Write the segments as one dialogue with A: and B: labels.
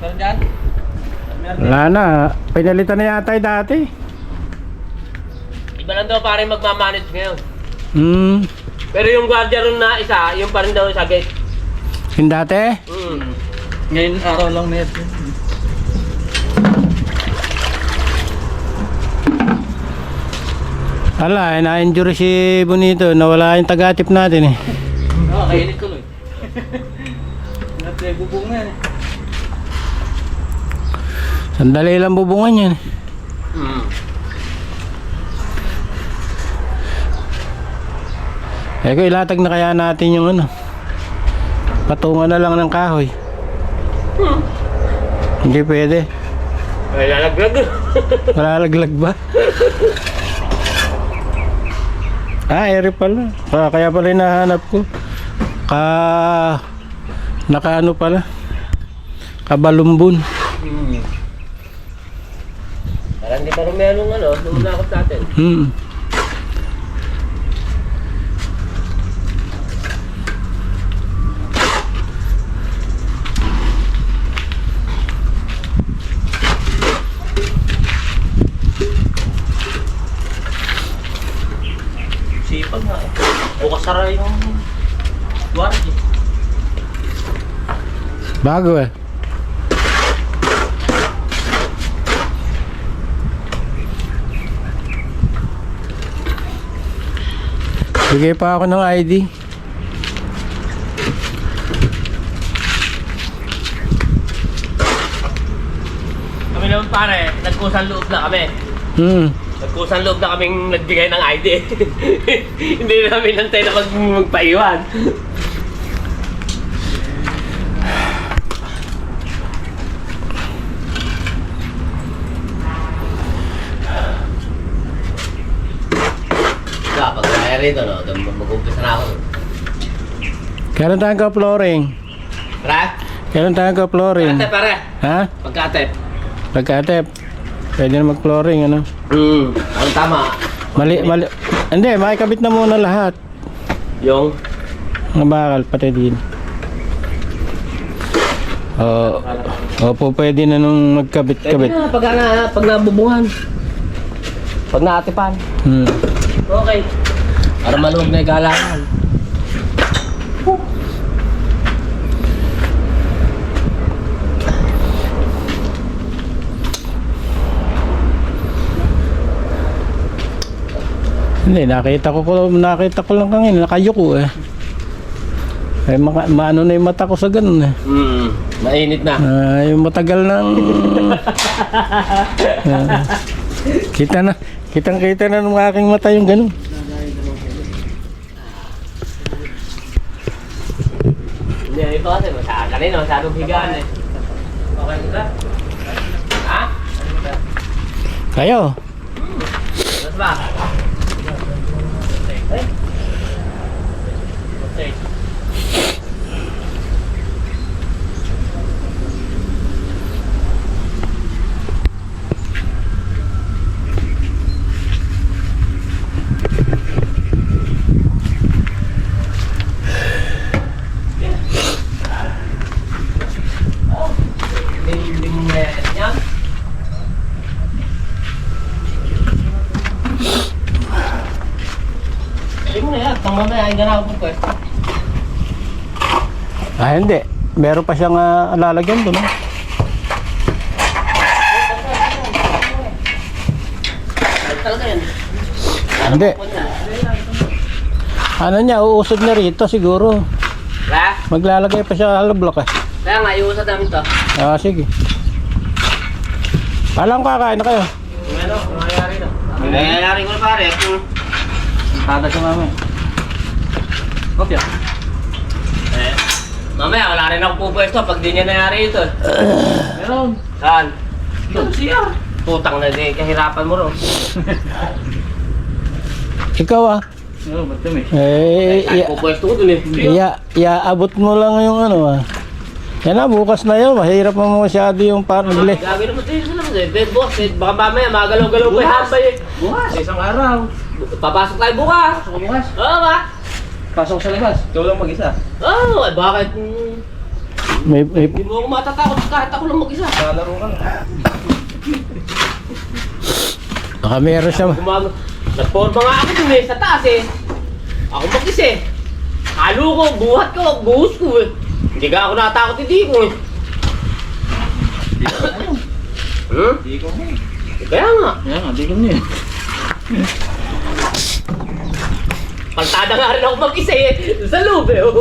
A: Meron dyan?
B: Wala na. Pinalitan na yata yung dati.
C: Iba lang daw pare magmamanage ngayon. Pero yung guardia ron na isa, yung pa rin daw sa gate.
B: Yung dati?
A: Ngayon araw lang na ito.
B: Ala, na-injury si Bonito. Nawala yung tagatip natin eh.
C: Oo, kainit tuloy.
A: Natin bubong na yan eh.
B: Sandali lang bubungan yan. Eh kung ilatag na kaya natin yung ano, patungan na lang ng kahoy. Hindi pwede.
C: Ay, lalaglag.
B: Malalaglag ba? Ere pala. Kaya pala hinahanap ko. Nakaano pala. Kabalumbon.
C: Parang hindi pa rin merong ano, lumunakot natin. Sipag nga eh. Bukas sara yung warranty.
B: Bago eh. Bigay pa ako ng ID.
C: Kami naman pare, nagkusang loob na kami. Nagkusang loob na kaming nagbigay ng ID. Hindi namin nantay na magpaiwan. Pag kaya rito, no? Mag-umpisa na ako.
B: Kailan tayo ka-flooring?
C: Pare?
B: Kailan tayo ka-flooring?
C: Pagkatep pare.
B: Ha?
C: Pagkatep.
B: Pagkatep. Pwede na mag-flooring, ano?
C: Ang tama.
B: Mali. Hindi, makikabit na muna lahat.
C: Yung?
B: Mga bakal, pati din. Opo, pwede na nung magkabit-kabit.
C: Pwede na, pag nabubungan. Pag naatipan. Okay. Para maluwag na yung galangan.
B: Hindi, nakita ko lang kanina, nakayuko eh. Eh, maano na yung mata ko sa ganun eh.
C: Mainit na.
B: Yung matagal nang... Kitang-kita na ng aking mata yung ganun.
C: Hindi, ito kasi kanina masyadong higaan eh. Okay ba? Ha?
B: Kayo?
C: Mas ba? Okay. Mamaya, ay ganaw po pwesto.
B: Hindi. Meron pa siyang lalagyan doon.
C: Talaga yan.
B: Hindi. Ano niya, uusod niya rito siguro.
C: Ha?
B: Maglalagay pa siya hollow block eh.
C: Kaya nga, iusad namin to.
B: Sige. Alam kakain na kayo.
C: Ano? Nangyayari na. Nangyayari ko na pare.
A: Tada siya mamaya. Okay.
C: Mamaya, wala rin ako pupwesto pag di niya nangyari ito.
A: Meron.
C: Saan? Ito siya. Putang na di, kahirapan mo rin.
B: Ikaw
A: Oo, ba't kami?
C: Pupwesto ko dun
B: Iaabot mo lang yung ano Yan na, bukas na yun. Mahirap mo masyado yung parang
C: Gagawin naman tayo sila kasi. Boss, baka mamaya magalaw-galaw pa yung hambay eh.
A: Bukas. Isang araw.
C: Papasok tayo bukas.
A: Pasok ka bukas.
C: Oo ba?
A: Pasok sa labas. Ikaw lang mag-isa.
C: Oo, bakit? Hindi mo ako matatakot kahit ako lang mag-isa.
A: Lalaro ka.
B: Baka meron siya.
C: Nagporma nga ako dun eh, sa taas eh. Ako mag-isa eh. Halo ko, buhat ko, buhos ko eh. Hindi ka ako natakot, hindi ko eh.
A: Di ko mo.
C: Kaya nga.
A: Yan nga, di ko niya.
C: Paltada nga rin ako mag-isa eh. Sa loob eh. Oh.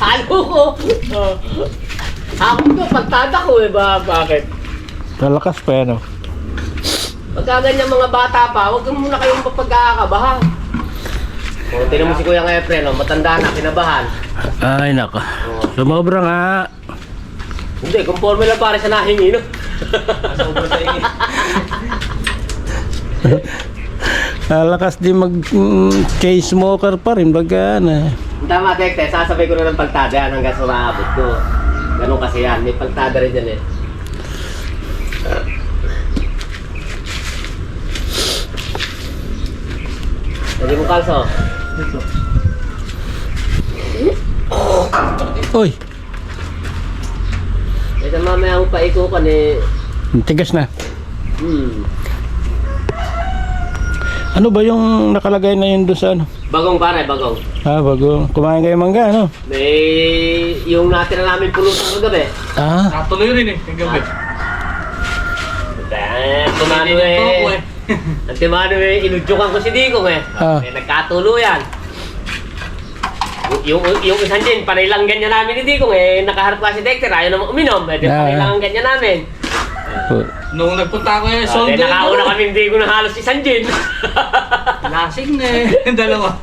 C: Halo ko. Hakot ko, paltada ko eh. Bakit?
B: Kalakas pa yan, oh.
C: Pagka ganyan mga bata pa, huwag muna kayong mapagkakabahan. Kung tinan mo si Kuya Efren, oh, matanda na, kinabahan.
B: Ay, nako. Sumobra nga.
C: Hindi, conforme lang pare sa nahingi, no?
A: Sobra sa ingin.
B: Kalakas di mag-case smoker pa rin. Baga, ano.
C: Tama, Tekte, sasabay ko na ng paltada yan hanggang sa maabot ko. Ganun kasi yan, may paltada rin dyan eh. Hindi mo kalso.
A: Dito.
B: Uy,
C: Ito mamaya ang paikupan eh.
B: tigas na.
C: Hmm.
B: Ano ba yung nakalagay na yun doon sa ano?
C: Bagong pare, bagong.
B: Bago. Kumain kayo mangga, ano?
C: May yung natira namin pulutan kagabi.
A: Natuloy rin eh, yung gabi.
C: Tumano eh. Ang timano eh, inudyukan ko si Dikong eh. Eh nagkatuluyan. Yung isang din, panay lang ganyan namin ni Dikong eh. Nakaharap ka si Dexter, ayaw naman uminom. Eh, panay lang ang ganyan namin.
A: Nung nagpunta ako yung soldo.
C: Nakauna kami hindi ko na halos isang gin.
A: Lasing na eh. Dalawa.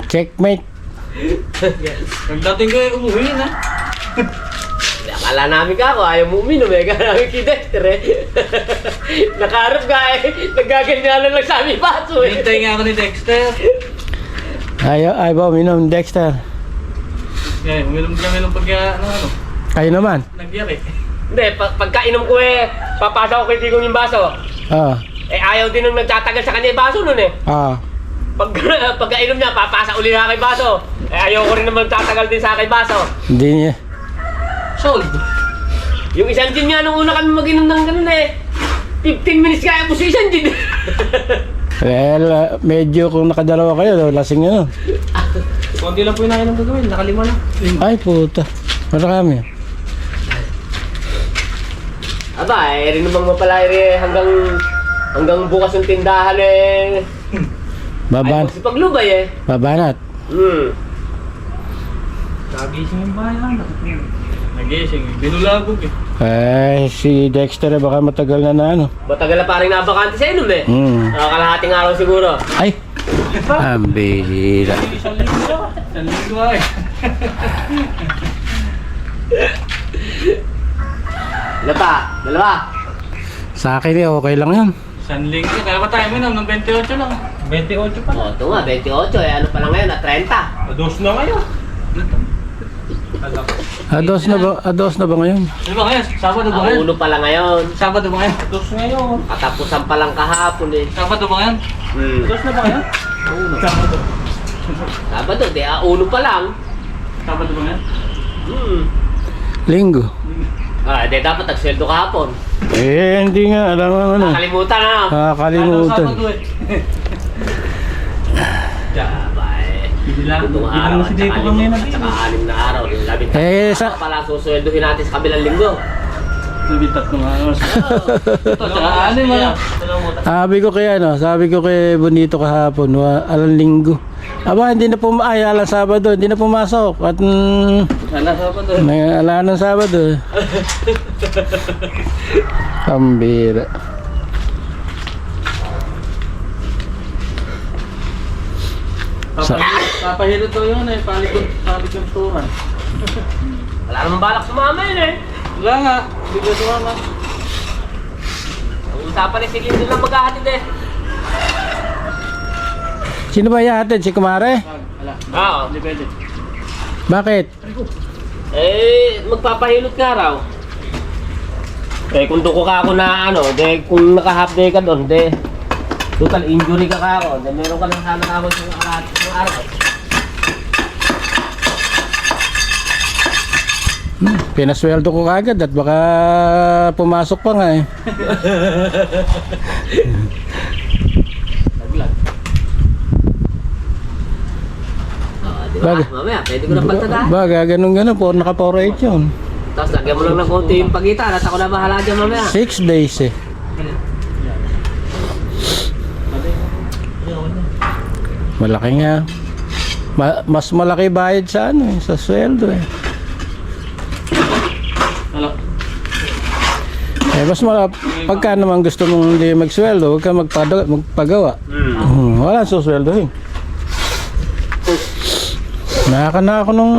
B: Checkmate.
A: Pagdating ko eh, umuwi na.
C: Akala namin ka ako, ayaw mo uminom eh. Kaya namin kay Dexter eh. Nakaharap ka eh. Nagaganyanan lang sa aming baso eh.
A: Hintay nga ako ni Dexter.
B: Ayaw ba uminom, Dexter?
A: Kaya, uminom kami ng ano.
B: Kayo naman?
A: Nagyari.
C: Hindi, pagkainom ko eh, papasa ko kay Dikong yung baso. Eh ayaw din nung nagtatagal sa kanya yung baso nun eh. Pagkainom niya, papasa uli na kay baso. Eh ayaw ko rin naman tatagal din sa akin baso.
B: Hindi niya.
A: Sold.
C: Yung isang gin nga nung una kami mag-inom ng ganun eh. 15 minutes kaya mo sa isang gin.
B: Well, medyo kung nakadalawa kayo, lasing nyo.
C: Konti lang po yung nakainom gagawin, nakalima na.
B: Ay, puta. Marami.
C: Aba, eh rin naman mapala eh, hanggang bukas yung tindahan eh. Ay, magsipaglubay eh.
B: Babanat.
A: Nagising yung bahay lang. Nagising, binulabog eh.
B: Ay, si Dexter baka matagal na ano.
C: Matagal na parang nabakante sa inom eh. Kalahating araw siguro.
B: Ay! Ang bihira.
A: Isang linggo eh.
C: Dalawa.
B: Sa akin okay lang yun.
A: Isang linggo, kaya ba tayo minom ng 28 lang? 28 pa.
C: O, ito nga, 28 eh. Ano pa lang ngayon, 30.
A: Ados na ngayon.
B: Ados na ba ngayon?
A: Ano ba ngayon? Sabado ba ngayon?
C: Uno pa lang ngayon.
A: Sabado ba ngayon? Ados ngayon.
C: Katapusan pa lang kahapon eh.
A: Sabado ba ngayon? Ados na ba ngayon? Sabado.
C: Sabado, di uno pa lang.
A: Sabado ba ngayon?
B: Linggo.
C: Di dapat nagsweldo kahapon.
B: Eh, hindi nga. Alam mo ano.
C: Nakalimutan na.
B: Nakakalimutan.
A: Sabado eh.
C: Itong araw at saka 6 na araw. Pala susweldohin natin sa kabilang linggo.
A: Nabitat ko nga. Ito, tsaka ano yung mga.
B: Sabi ko kay Bonito kahapon, alang linggo. Aba, hindi na alang Sabado, hindi na pumasok. At
A: Sabado.
B: ala ng Sabado. Pambira.
A: Papahilot ko yun eh, palikod turan.
C: Wala namang balak sumama yun eh.
A: Wala nga, hindi ko sumama.
C: Ang usapan ni Sige lang maghahatid eh.
B: Sino ba yahatid? Si Kumare?
A: Wala.
C: Oo.
A: Hindi pwede.
B: Bakit?
C: Eh, magpapahilot nga raw. Eh, kung duko ka ako na kung naka-half day ka doon, total injury ka ako, meron ka lang sana ako sa araw.
B: Pinasweldo ko kagad at baka pumasok pa nga eh.
A: Naglag.
C: Di ba?
B: Bagay.
C: Mamaya, pwede ko na pagtadaan.
B: Baga, ganun-ganun po, naka 4-8 yun.
C: Tapos lagyan mo lang ng konti yung pagitan at ako na bahala dyan mamaya.
B: 6 days eh. Malaki nga. Mas malaki bayad sa ano eh, sa sweldo eh.
A: Hello.
B: Mas pagka naman gusto mong hindi magsweldo, huwag ka magpagawa. Wala susweldohin. Nakaka ako nung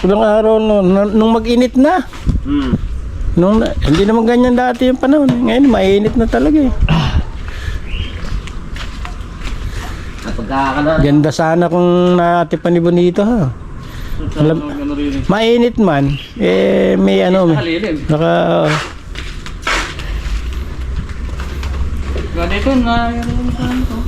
B: ilang araw nung mag-init na. Hindi naman ganyan dati yung panahon. Ngayon mainit na talaga eh. Ganda sana kung natipan ni Bonito ha. Mainit man eh may ano naka
A: Ganito na yung to.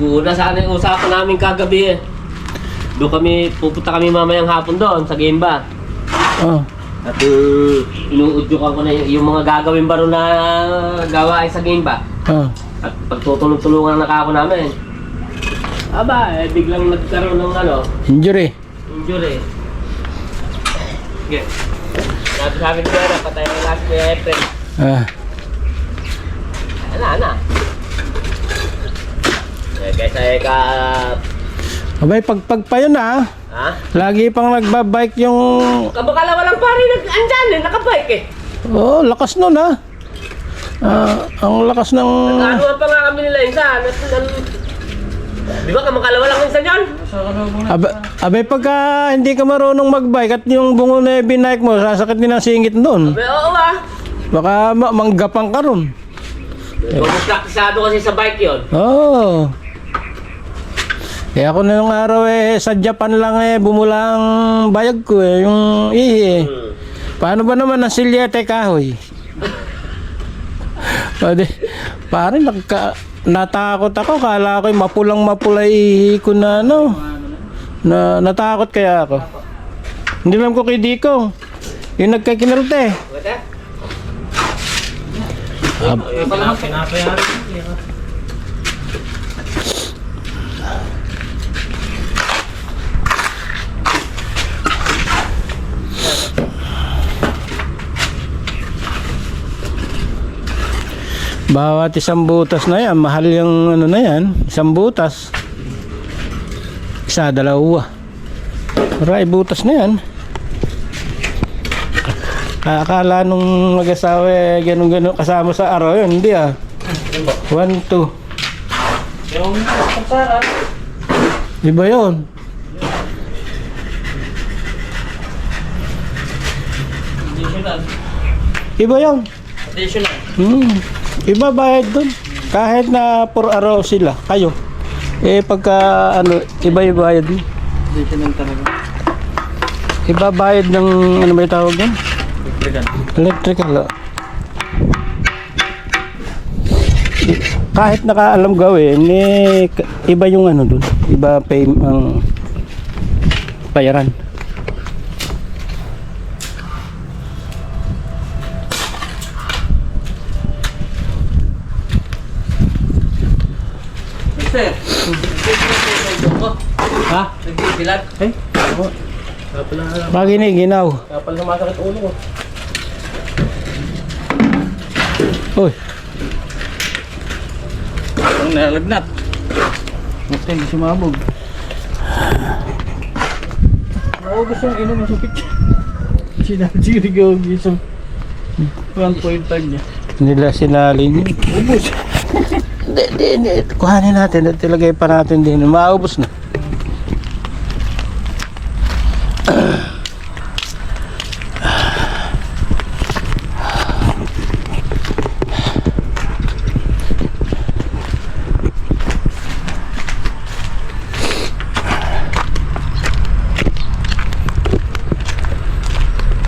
C: Una sana yung usapan namin kagabi eh. Pupunta kami mamayang hapon doon sa Gimba.
B: Oh.
C: At inuudyukan ko na yung mga gagawin ba ron na gawain sa Gimba.
B: Oh.
C: At pagtutulong-tulungan na ako namin. Aba, biglang nagkaroon ng
B: Injury.
C: Okay. Sabi ko na, patay ang last ni April. Ana. Kaysa
B: Abay, pagpag pa yun ha. Lagi pang nagbabike yung...
C: Kabakala walang pari andyan nakabike eh.
B: Oh, lakas nun ha. Ang lakas ng...
C: Nag-anuan pa nga kami nila insan. Di ba kamakalawa lang minsan yun?
B: Abay, pagka hindi ka marunong magbike at yung bungo na binike mo, sasakit din ang singit nun.
C: Abay, oo ah.
B: Baka manggapang ka ron.
C: Praktisado kasi sa bike yun.
B: Oo. Kaya ako na yung araw eh, sa Japan lang eh, bumula ang bayag ko eh, yung ihi eh. Paano ba naman ang silyete kahoy? Pare, natakot ako, kala ko yung mapulang-mapula ihi ko na ano. Natakot kaya ako. Hindi lang ko kay Diko. Yung nagkakinarte. Bawat isang butas na yan, mahal yung ano na yan, isang butas. Isa, dalawa. Maray, butas na yan. Akala nung mag-asawa eh, ganun-ganun kasama sa araw yun, hindi ah. 1, 2.
A: Yung kapsaran.
B: Iba yun.
A: Additional.
B: Iba yun.
A: Additional.
B: Iba bayad dun. Kahit na per araw sila, kayo. Eh pagka ano, iba yung bayad mo.
A: Additional talaga.
B: Iba bayad ng ano ba yung tawag yan? Electrical. Kahit nakaalam gawin, eh, iba yung ano dun. Iba pay ang bayaran.
C: Sir,
B: Ha?
C: nagbibilat.
B: Eh? Pag ginaw.
C: Kapal sumasakit ulo ko.
B: Uy.
A: Ang nalagnat. Basta hindi sumabog. Naubos yung inom ng supit. Sinasirig ako gisong 1.5 niya.
B: Nila sinalin. Ubus. Hindi. Kuhanin natin at ilagay pa natin din. Maubos na.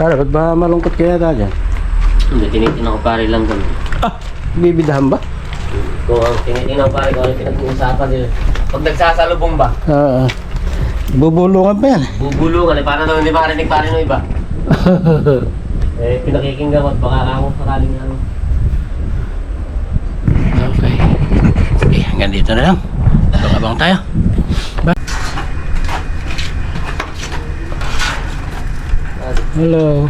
B: Sana, ba't ba malungkot kaya tayo dyan?
C: Hindi, tinitin ako pare lang kami.
B: Ah, bibidahan ba?
C: Kung ang tinitin ako pare, kung ano pinag-uusapan nila. Pag nagsasalubong ba?
B: Bubulungan pa yan.
C: Bubulungan eh, para daw hindi marinig pare ng iba. Pinakikinggan ko at baka ako sakaling ano.
B: Okay. Okay, hanggang dito na lang. Abang-abang tayo. Bye. Hello.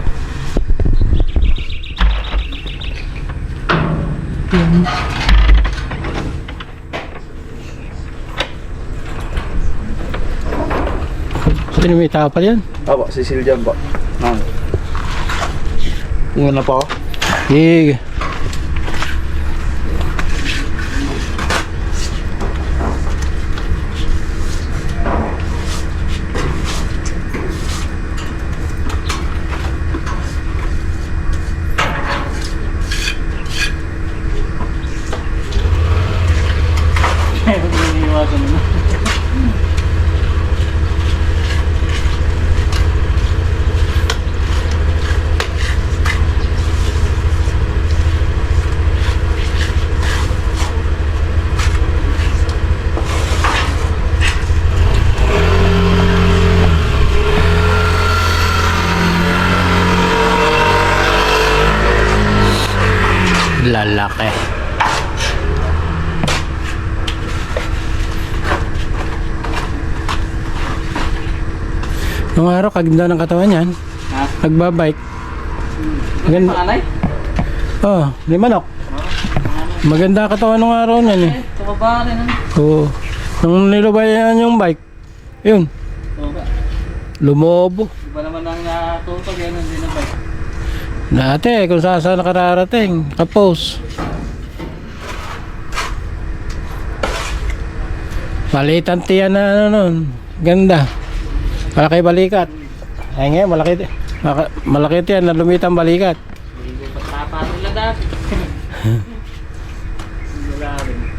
B: Sino may tao pa yan?
A: Apo, si Siljan po. Una po.
B: Sige. Lalaki. Nung araw, kaganda ng katawan yan.
A: Ha?
B: Nagbabike. Maganda.
A: Panganay?
B: Oh, may manok. Maganda katawan nung araw niyan eh.
A: Tumaba rin ano?
B: Oo. Nung nilubayan yung bike, yun,
A: Tumaba.
B: lumobo.
A: Iba naman ang natutog yan, hindi na ba?
B: Dati, kung saan nakararating, kapos. Maliit ang tiyan na ano nun. Ganda. Malaki balikat. Ay ngayon, malaki tiyan na lumitang balikat.
A: Hindi ko patapa nila dati. Wala rin.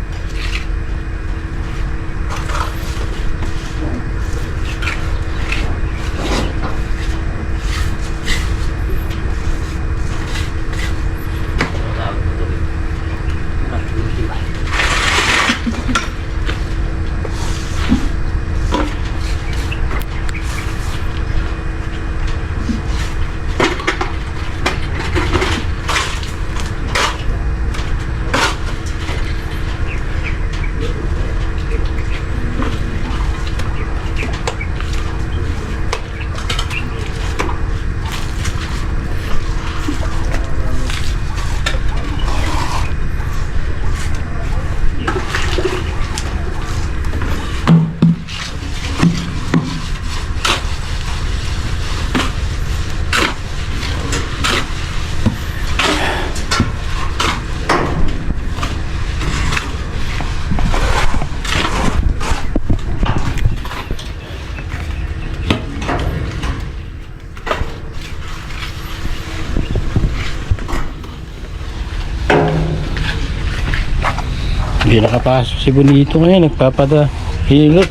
B: Hindi nakapasok si Bonito ngayon, nagpapada hilot.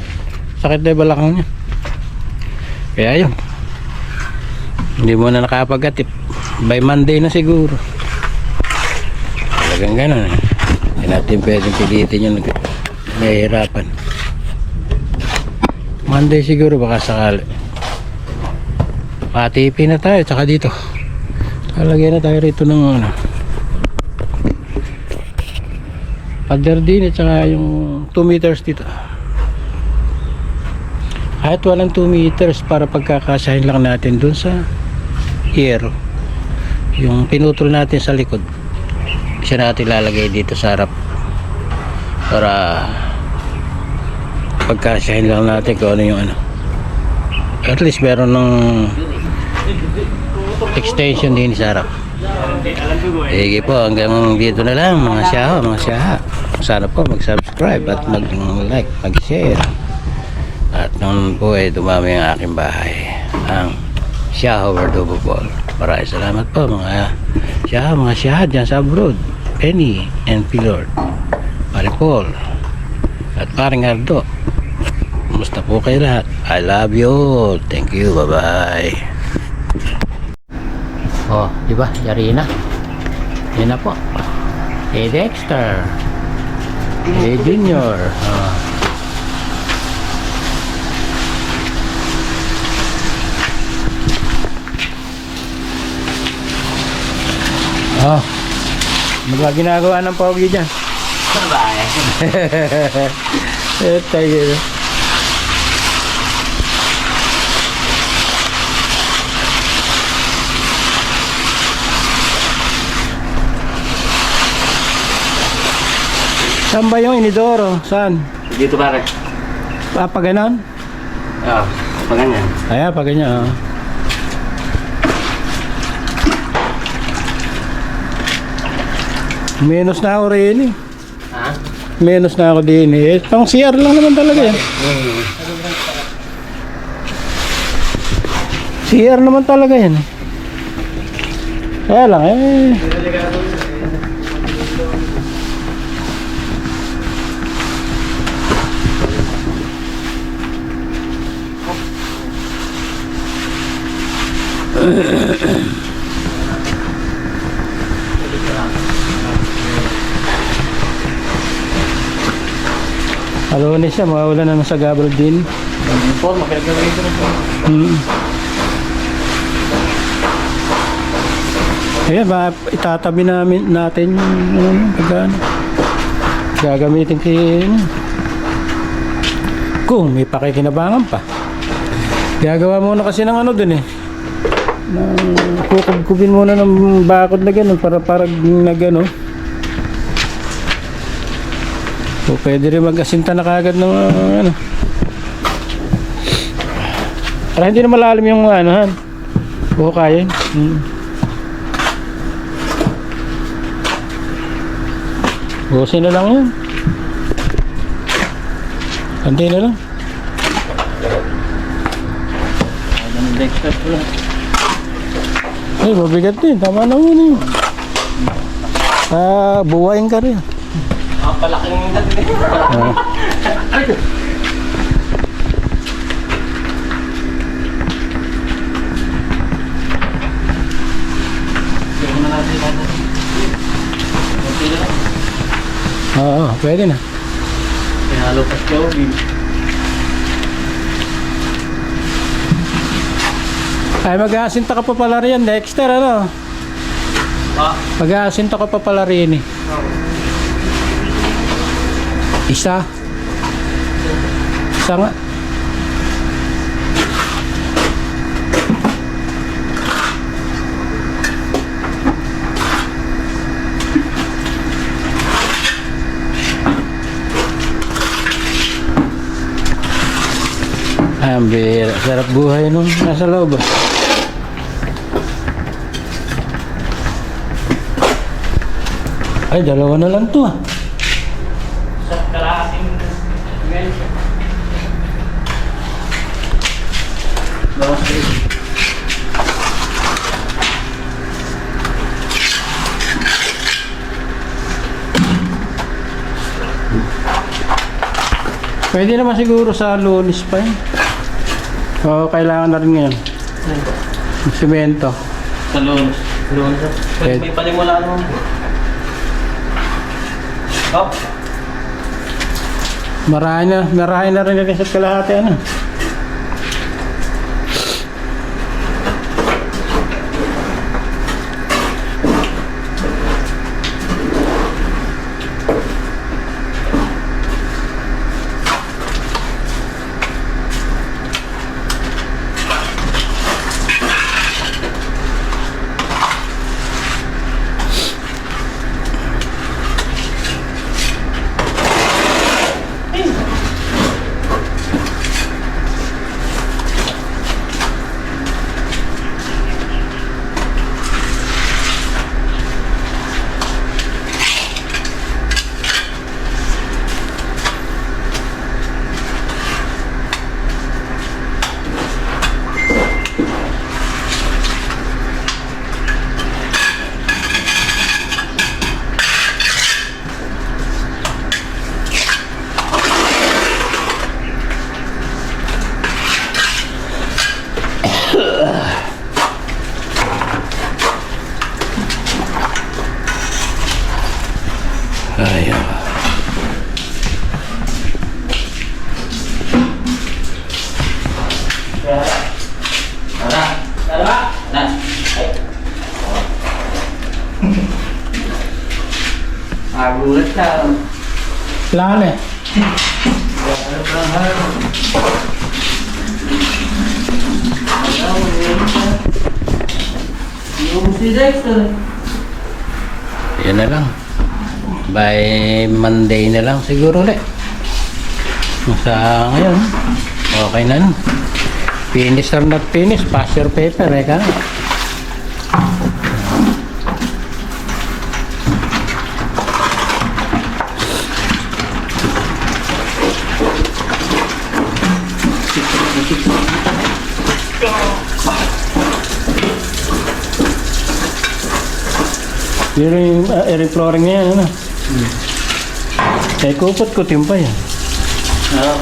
B: Sakit na yung balakang niya. Kaya yun, hindi mo na nakapagatip. By Monday na siguro. Talagang gano'n eh. Hindi natin pwedeng pilitin yung nahihirapan. Monday siguro baka sakali. Patipi na tayo, tsaka dito. Talagay na tayo rito ng ano, pader din at saka yung 2 meters dito. Kahit walang 2 meters para pagkakasahin lang natin dun sa hero. Yung pinutol natin sa likod, isa natin lalagay dito sa harap para pagkasahin lang natin kung ano yung ano. At least meron ng extension din sa harap. Sige po, hanggang dito na lang mga siyaha. Sana po mag-subscribe at mag-like, mag-share. At noon po ay dumami ang aking bahay, ang Siyaha Verdugo Ball. Maraming salamat po mga siyaha dyan sa abroad. Penny and Pilord, Maripol at Paring Ardo. Kumusta po kayo lahat? I love you all. Thank you. Bye bye. Oh, di ba? Yari na. Yan na po. Dexter. Junior. Mga ginagawa ng pogi dyan.
C: Bye.
B: Tayo. Saan ba yung inidoro? Saan?
C: Dito pare.
B: Pa ganon?
C: Oo, pa ganyan.
B: Ayan, pa ganyan. Menos na ako rin eh.
C: Ha?
B: Menos na ako din eh. Pang CR lang naman talaga yan. CR naman talaga yan. Kaya lang eh. Alunis siya, mawawala na sa gabal din.
A: Po, makiligawin ko na po.
B: Ayan, itatabi natin yung pagkano. Gagamitin kung may pakikinabangan pa. Gagawa muna kasi ng ano dun eh. Kukubkubin muna ng bakod na gano'n para na gano'n. O pwede rin mag-asinta na kagad ng ano. Para hindi na malalim yung ano. O kaya. Busin na lang yan. Kanti na lang.
A: Ang Dexter po lang.
B: Ay, mabigat din. Tama na muna yun. Buwain ka rin.
C: Palaking natin.
A: Siguro na natin natin. Kunti na lang.
B: Oo, pwede na.
A: Pinalo pa siya.
B: Ay, mag-aasinta ka pa pala rin, Dexter, ano? Mag-aasinta ka pa pala rin eh. Isa nga. Ang bira. Sarap buhay nung nasa loob. Ay, dalawa na lang to ah.
C: Sa kalahating ganyan.
B: Pwede naman siguro sa Lunes pa yun. Oo, kailangan na rin ngayon. Simento.
A: Sa Lunes. May palimulaan mo. Oh.
B: Marahay na rin sa kalahati ano. Ayun.
A: Agulat ka.
B: Lalo eh.
A: Yung si Dexter.
B: Yan na lang. By Monday na lang siguro ulit. Sa ngayon, okay na. Finish or not finish, pass your paper, ka. Yung flooring na yan, ano? Eh, kupot-kutin pa yan.
A: Oo.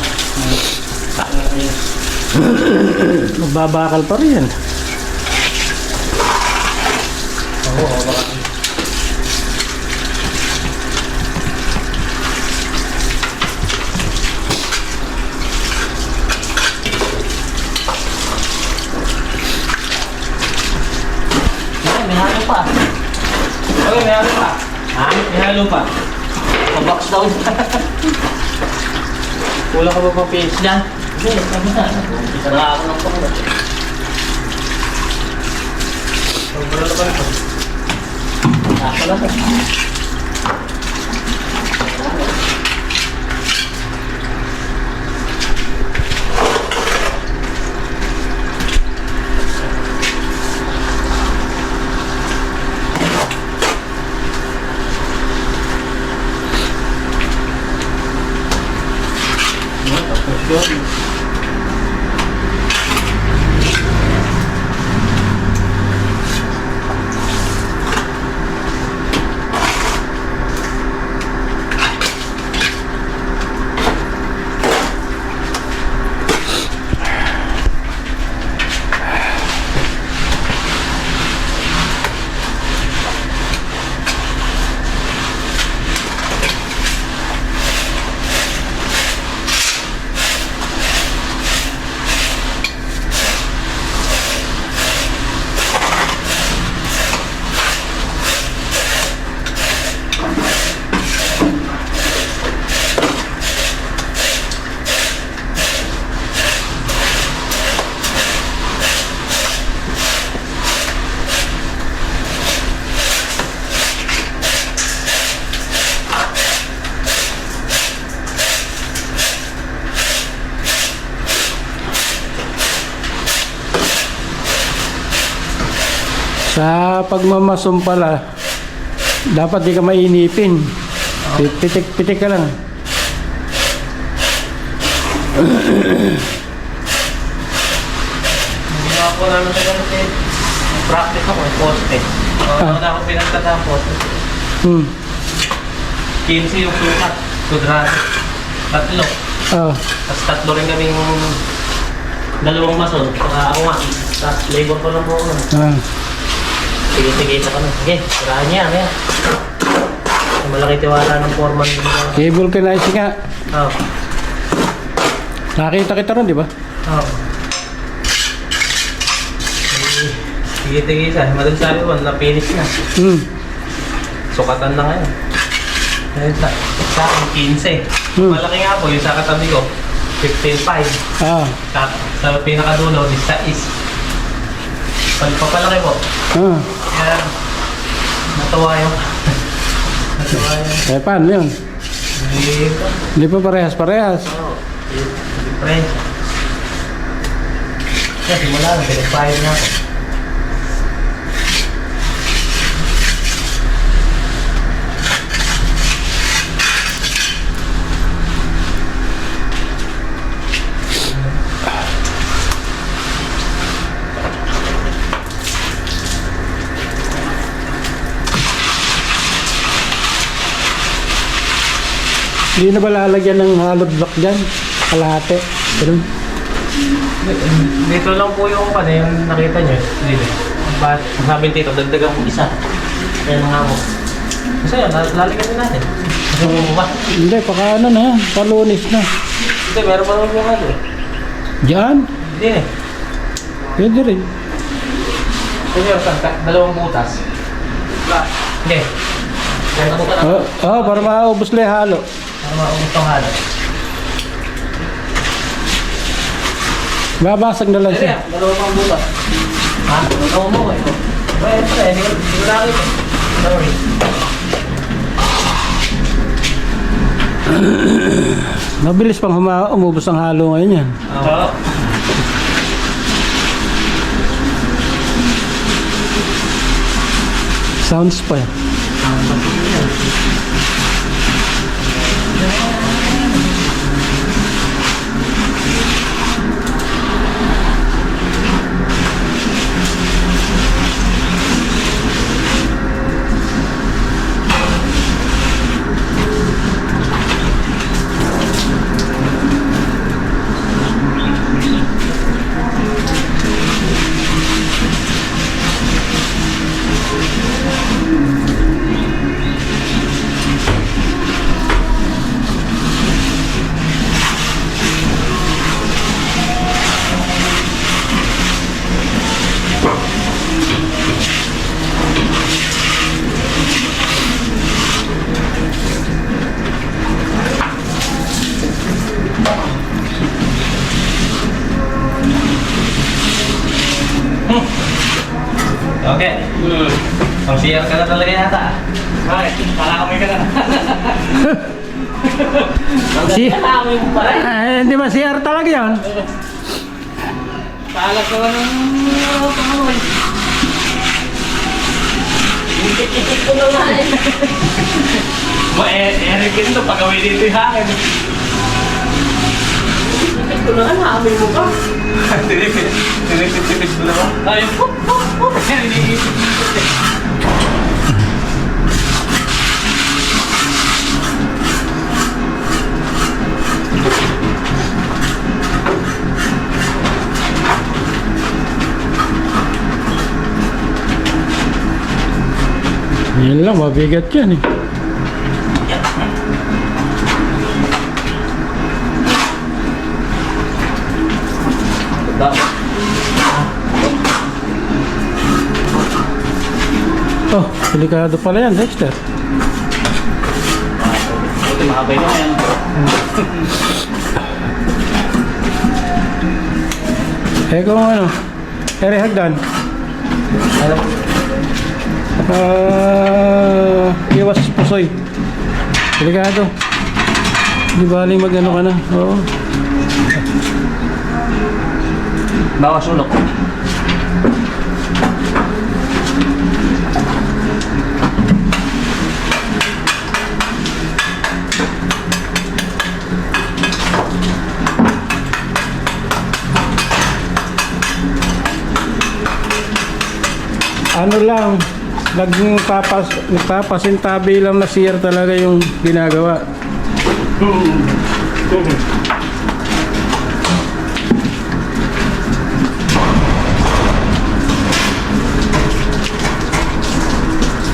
B: Magbabakal pa rin yan.
A: Oo, baka. May halo pa. Okay, may halo pa. Ha? May halo pa. Pabox daw niya. Kulang ka ba pang page dyan? Hindi, sabi na. Isa na ako ng pangulat. Sobrang na ba ito? Ako lang ito.
B: Sa pagmamasong pala, dapat di ka mainipin. Pitik-pitik ka lang.
A: Ginawa ko namin sa ganito eh. Practice ako eh, poste. Ano na ako pinagtata ang poste. 15 yung sukat. Kudrado. Tatlo. Tapos tatlo rin kaming dalawang mason. Saka ako nga. Tapos labor ko lang po ako. Sige, isa ka na. Sige, sirahan niya. Ayan. Malaki tiwala ng foreman.
B: Cable canizing nga.
A: Oo.
B: Nakita kita ron, di ba?
A: Oo. Sige, isa. Madal sabi ko, na-finish na. Sukatan na ngayon. Ayun, sa akin, 15. Malaki nga po, yung sa katabi ko, 15.5. Sa pinakadulo, isa is. Pagpapalaki po. Kaya, natuwa yung.
B: Eh, paano yun? Hindi pa parehas-parehas.
A: Oo. Different. Kaya simula na, pinagpahid na ako.
B: Hindi na ba lalagyan ng hollow block dyan? Kalahati. Ganun.
A: Dito lang po yung yung nakita nyo. Dito. Ba't sabi dito, dagdagan mo isa. Kaya nga ako. Kasi yun, lalagyan din natin. Bumubukas.
B: Hindi, paka ano na yan. Palunis na.
A: Hindi, meron pa naman yung ano eh.
B: Diyan?
A: Hindi eh.
B: Pwede rin.
A: Hindi, dalawang butas. Hindi. Dalawang butas na.
B: Para maubos lang yung halo.
A: Para maubos itong halos.
B: Babasag na lang
A: Hindi,
B: siya.
A: dalawang pang butas. Ha? Oo mo eh. Well, hindi ko nakita. Sorry.
B: Mabilis pang umubos ang halo ngayon yan.
A: Oo.
B: Sounds pa yan.
A: Okay. Ang CR ka na talaga yata. Bakit? Kalakamay ka na. Kalakamay mo pala.
B: Hindi ba CR talaga yan?
A: Kalag ka ng pangamoy. Ikit-ikit ko na nga eh. Eric ito, pagawin dito yung hakin. Ikit ko na nga, naamoy mo ka. Tinipit-tipit ko na ba? Ay, pop, pop, pop.
B: Yan lang, mabigat yan eh. Oh, delikado pala yan, Dexter.
A: Buti makabay na yan.
B: Kung ano, ere hagdan. Iwas pusoy. Delikado. Di bali mag-ano ka na. Oo.
A: Bawas ulok.
B: Ano lang, nagpapasintabi lang na CR talaga yung ginagawa.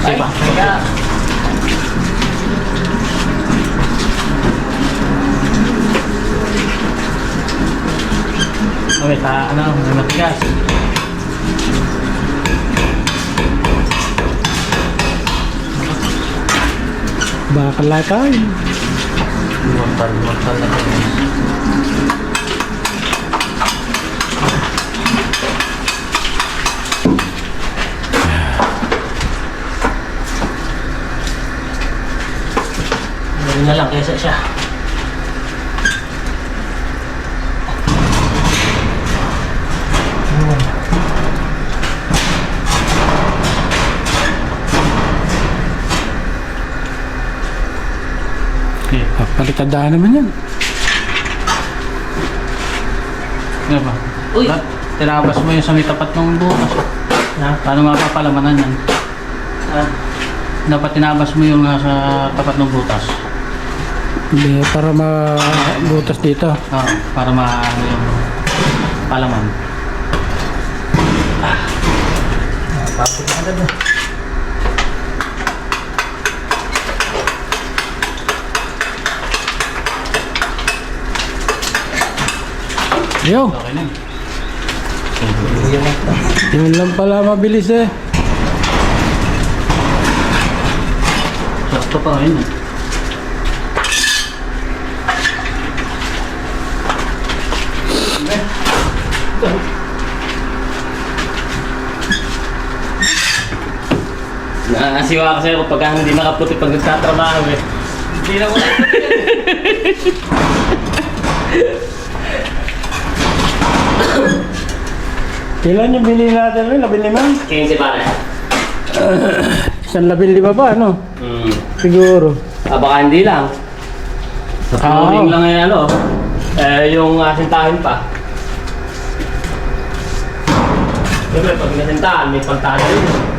A: Diba? Kaya... Wait, ano, matigas.
B: Bakala tayo.
A: Mortal na ito. Gawin na lang kaysa siya.
B: Palikadaan naman yan.
C: Ano ba?
A: Uy!
C: Tinabas mo yung sa may tapat ng bukas. Paano mapapalamanan yan? Dapat tinabas mo yung sa tapat ng butas.
B: Hindi, para mabutas dito.
C: Para maano yung palaman.
A: Tapos agad na.
B: Yo.
D: Okay na.
B: Yun lang pala mabilis eh.
D: Sakto pa ngayon.
A: Nakakasiwa kasi ako pagka hindi nakaputi pag nagtatrabaho eh. Hindi na ko
B: Ilan yung binili natin? 15?
A: 15 pare.
B: 115 ba ano? Siguro.
A: Baka hindi lang. Sa flooring lang eh ano. Yung asintahin pa. Siyempre pag nasintahan may pagtala rin.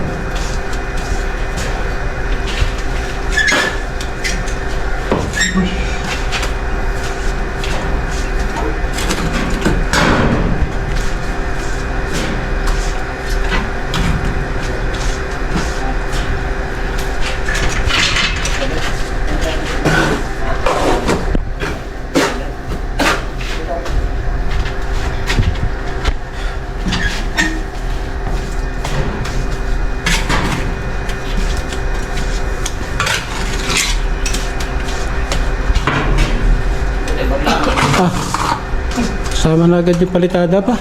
B: Sama na agad yung palitada pa.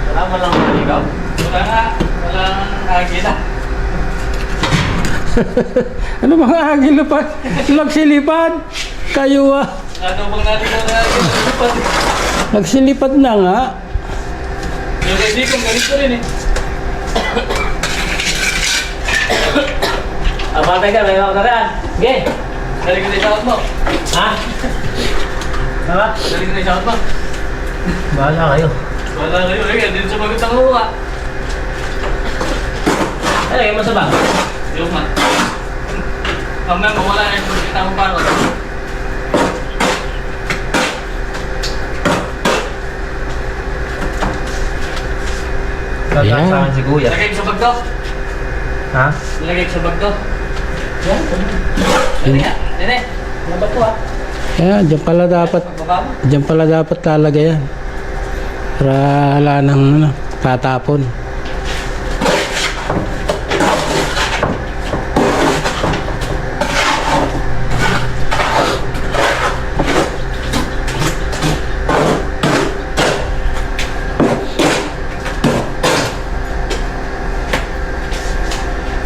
A: Wala man lang maligaw.
D: Wala nga. Walang agila.
B: Ano mga agilo pa? Nagsilipad. Kayo ah.
D: Ano bang natin ang agila?
B: Nagsilipad na nga.
D: Yung ready kong ganito rin eh.
A: Abantay ka, may mga karaan. Sige.
D: Dali ko na isakot mo.
A: Ha? Tama?
D: Dali ko na isakot mo.
A: Bahala kayo.
D: Wala kayo. Eh, dito sa bagot ng luha.
A: Lagay mo sa bag.
D: Yung nga. Mamaya mawala na yung kita mo parot.
B: Ayan.
A: Sa akin si Kuya.
D: Lagay ko sa bag to.
A: Ha?
D: Lagay ko sa bag to.
A: Yan.
D: Dali nga. Dali.
A: Nabat ko ah.
B: Ayan,
D: Pagbaba mo.
B: dyan pala dapat lalagay yan. Para wala nang ano, tatapon.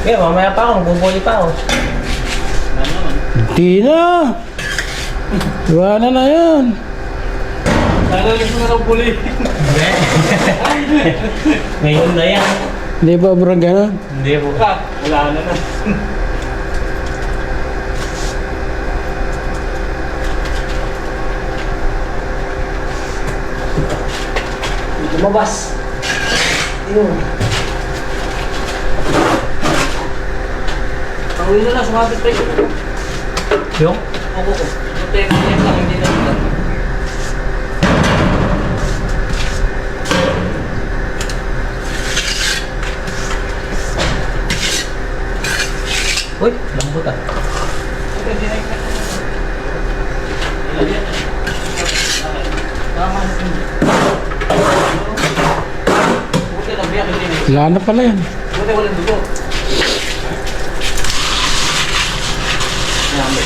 A: Okay, mamaya pa ako. Bubuli pa ako.
D: Ano naman?
B: Hindi na. Iwanan na yan.
D: Nalalis mo na ng buli.
A: Ngayon na yan.
B: Hindi ba bro gano'n?
A: Hindi po.
D: Wala na na.
A: Lumabas. Yun.
D: Pauwi na lang. Sumabit pa yun.
A: Yung?
D: Ako ko. Yung temp lang. Hindi na ito.
A: Uy, lambot ah.
D: Hindi na ito. Ilagyan. Tama na. Buti lang biyak. Hindi na.
B: Wala na pala yan.
D: Buti walang dugo. Yummy.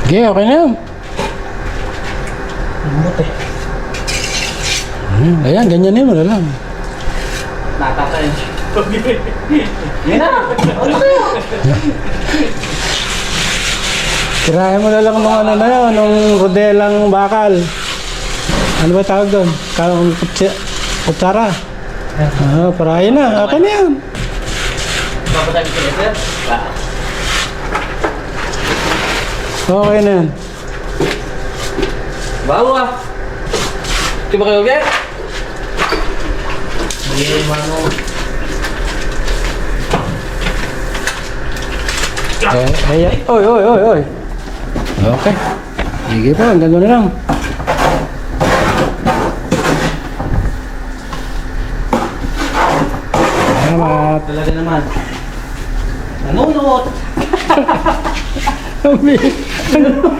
B: Okay, okay na yan.
A: Lambot eh.
B: Ayan, ganyan yun, wala lang.
A: Natatay. Yan na. Ano kayo?
B: Tirahin mo na lang nung ano na yun, nung rodelang bakal. Ano ba tawag doon? Kalong kutsara. Parahin na. Okay na yan.
A: Papatay ko sir.
B: Okay na yan.
A: Bawa ah. Di ba kayo ulit? Hindi mano.
B: Ayan. Oy. Okay. Sige po, hanggang doon na lang. Salamat.
A: Talaga naman. Nanunot.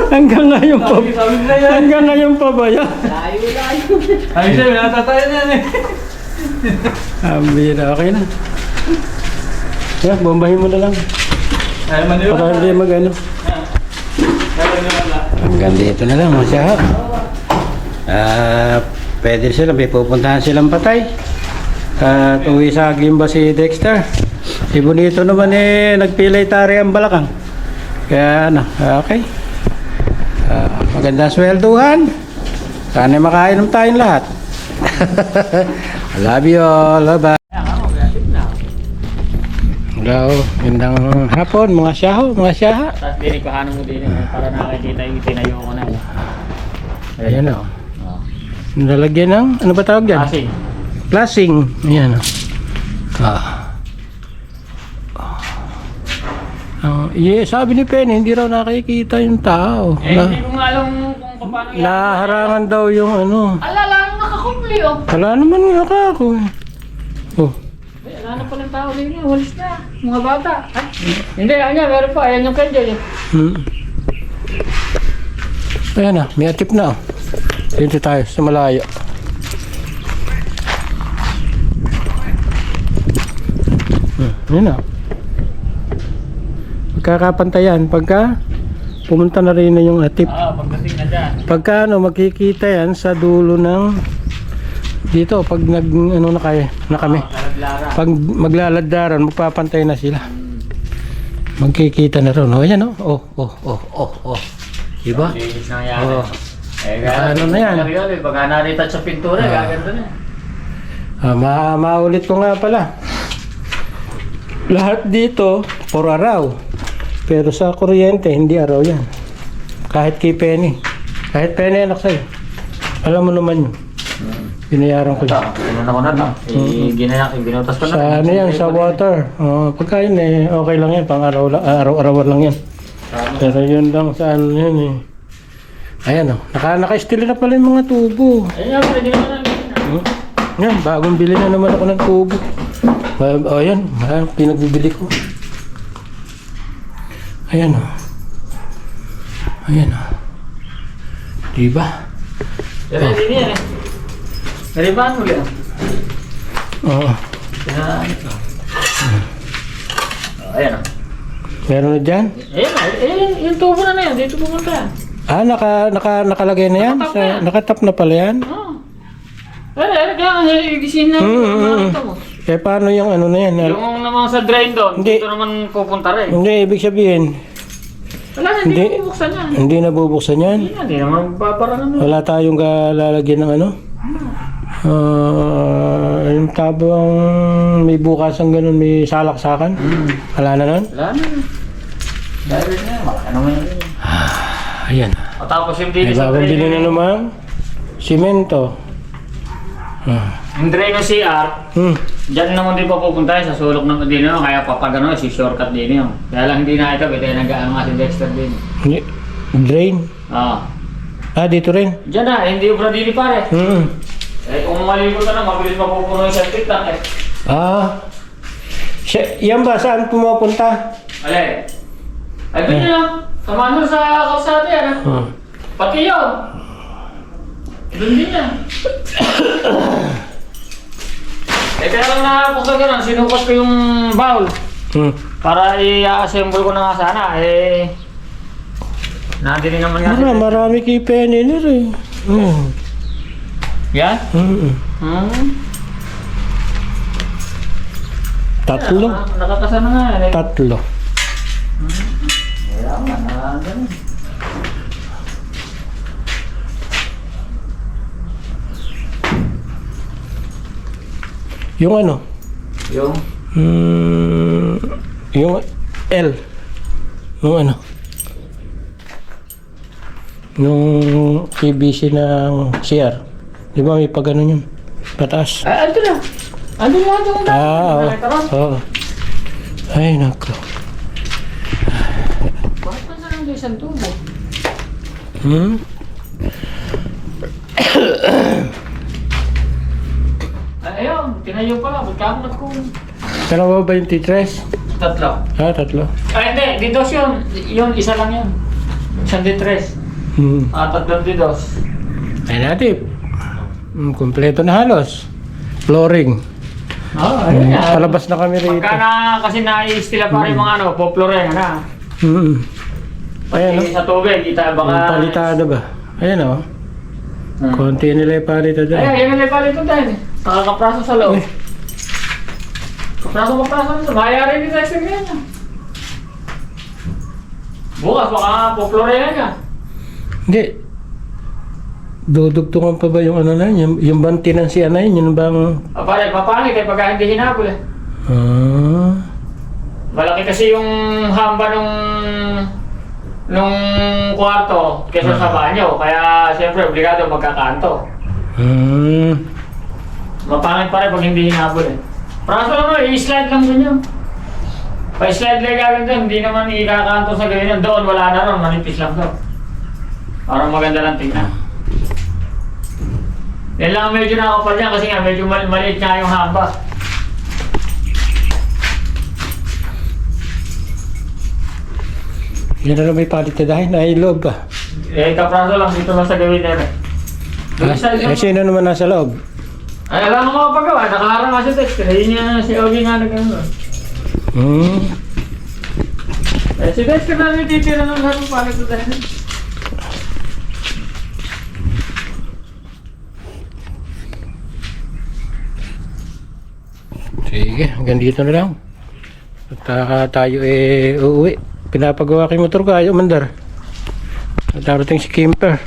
B: Hanggang ngayon pa. Hanggang ngayon pa ba yan?
A: Layo.
D: Ay, siya, natatay na yan eh.
B: Ambira, okay na. Yan, bombahin mo na lang.
D: Ay, maniwala.
B: Para hindi mag-ano.
D: Ay, maniwala.
B: Hanggang dito na lang, masya. Pwede sila, may pupuntahan silang patay. At uwi sa Gimba si Dexter. Si Bonito naman nagpilay tari ang balakang. Kaya ano, okay. Magandang swelduhan. Sana makainom tayong lahat. I love you all. Bye-bye. Hello, gandang hapon mga syaha.
C: Tapos dinikuhanan mo din para nakakita yung tinayo ko na.
B: Ayan o. Nalagyan ng, ano ba tawag dyan?
C: Kasi,
B: Classing. Ayan o. Sabi ni Penny, hindi raw nakikita yung tao.
C: hindi ko nga alam kung paano yan.
B: Naharangan daw yung ano.
C: Alala, nakakumli oh.
B: Wala naman nga ako eh. Oh.
C: Wala na palang tao din yan, walis na. Mga bata. Ay, hindi, ayan, meron pa. Ayan yung candle eh.
B: Ayan na, may atip na oh. Dito tayo sa malayo. Ayan na. Magkakapantayan pagka pumunta na rin na yung atip.
C: Pagdating na dyan.
B: Pagka ano, magkikita yan sa dulo ng dito pag nag ano na kayo na kami.
C: Lara.
B: Pag maglaladaran, magpapantay na sila. Magkikita na ron. O yan o. Oh. Diba?
C: Linis na yan.
B: Oh.
C: Eh,
B: Ano na yan?
C: Pagka narita sa pintura, gaganda na.
B: Maulit ko nga pala. Lahat dito, for araw. Pero sa kuryente, hindi araw yan. Kahit kay Penny. Kahit Penny anak sa'yo. Alam mo naman yun. Binayaran ko yun.
C: Pinuna ko na ito. Binutas ko na.
B: Sa ano yan, sa water. Pagka yun okay lang yan. Pang araw-araw lang yan. Pero yun lang sa ano yun eh. Ayan o. Naka-estilo na pala yung mga tubo.
C: Ayan, pwede naman namin.
B: Yan, bagong bili na naman ako ng tubo. Ayan, pinagbibili ko. Ayan o. Diba?
C: Pero hindi niya eh. Naribahan mo lang.
B: Oo.
C: Ayan o.
B: Meron na dyan?
C: Ayan, yung tubo na yan. Dito pumunta.
B: Nakalagay na yan? Nakatap na pala yan?
C: Oo. Kaya igisin na nakita mo.
B: Eh paano yung ano na yan?
C: Yung naman sa drain doon,
B: Hindi.
C: dito naman pupunta rin.
B: Hindi, ibig sabihin,
C: Wala na, hindi bubuksan yan.
B: hindi nabubuksan yan?
C: Hindi naman babara naman.
B: Wala tayong lalagyan ng ano? Yung tabang may bukas ang ganun, may salaksakan? Wala na nun?
C: Wala na. Dahil na, ano man yun.
B: Ayan.
C: O tapos yung
B: May
C: dito sa
B: bagong
C: drain.
B: bili na naman. Simento.
C: Yung drain ng CR, dyan naman din pa pupunta sa sulok ng din yun. Kaya papag ano, si shortcut din yun. Kaya lang hindi na ito, ito yung nag-ano nga si Dexter din.
B: Hindi. Drain.
C: Oo.
B: Dito rin.
C: Dyan na, hindi yung pradili pare. Eh kung maligo ka na, mabilis mapupuno yung septic tank eh.
B: Yan ba? Saan pumapunta?
C: Alay. Ay, ganyan lang. Samahan mo sa kalsada yan. Pati yun. Doon din yan. Kaya lang na kung gano'n, sinukat ko yung bowl. Para i-assemble ko na nga sana. Nandito naman nga.
B: Marami kay Penny na rin.
C: Yan?
B: Tatlo.
C: Nakakasama nga.
B: Tatlo.
C: Kaya nga, ganun.
B: Yung ano?
C: Yung?
B: Yung L. Yung ano? Yung KBC ng CR. Di ba may pag ano yun? Pataas.
C: Ay, ando na. Ando na, ando na.
B: Oo. Ay, nako.
C: Bakit pa sa nang isang tubo? Ayun, tinayo pala. Magkakamot ko.
B: Dalawa ba yung T3?
C: Tatlo.
B: Tatlo.
C: Ay, hindi. Didos yun. Yun, isa lang yun. Isang D3. Tatlong didos.
B: Ay natin. Kompleto na halos. Flooring.
C: Oo, ayun nga.
B: Palabas na kami rito.
C: Pagka na, kasi na-i-stila pa rin mga ano, poploring, na.
B: Ayan,
C: Pati sa tubig, kita baka...
B: palitado ba? Ayan o. Konti nila yung palitado.
C: Ay, yan ang ipalito dahil. Nakakapraso sa loob. Kapraso nito. Mayayari dito sa ganyan. Bukas, baka poploring ka.
B: Hindi. Dudugtungan pa ba yung ano na yun? Yung banti ng si Anay, yun bang...
C: Pare, papangit eh, pagka hindi hinabol eh. Malaki kasi yung hamba nung kwarto kesa sa banyo. Kaya siyempre, obligado magkakanto. Mapangit pa rin pag hindi hinabol eh. Praso lang i-slide lang din yun. Pa-slide lang gagawin doon, hindi naman ikakanto sa ganyan. Doon, wala na ron, manipis lang doon. Parang maganda lang tingnan. Yan lang medyo nakakapal dyan kasi nga medyo maliit nga yung hamba.
B: Yan na lang may palitadahin na iloob ba?
C: Kapraso lang dito lang sa gawin na rin.
B: Sino naman nasa loob?
C: Ay, alam mo makapagawa. Nakaharang nga si Dexter. Yun niya si Ogie nga nagano. Si Dexter na rin titira ng lahat ng palitadahin.
B: Sige, hanggang dito na lang. At tayo uuwi. Pinapagawa kay motor kayo, mandar. At darating si Kimper.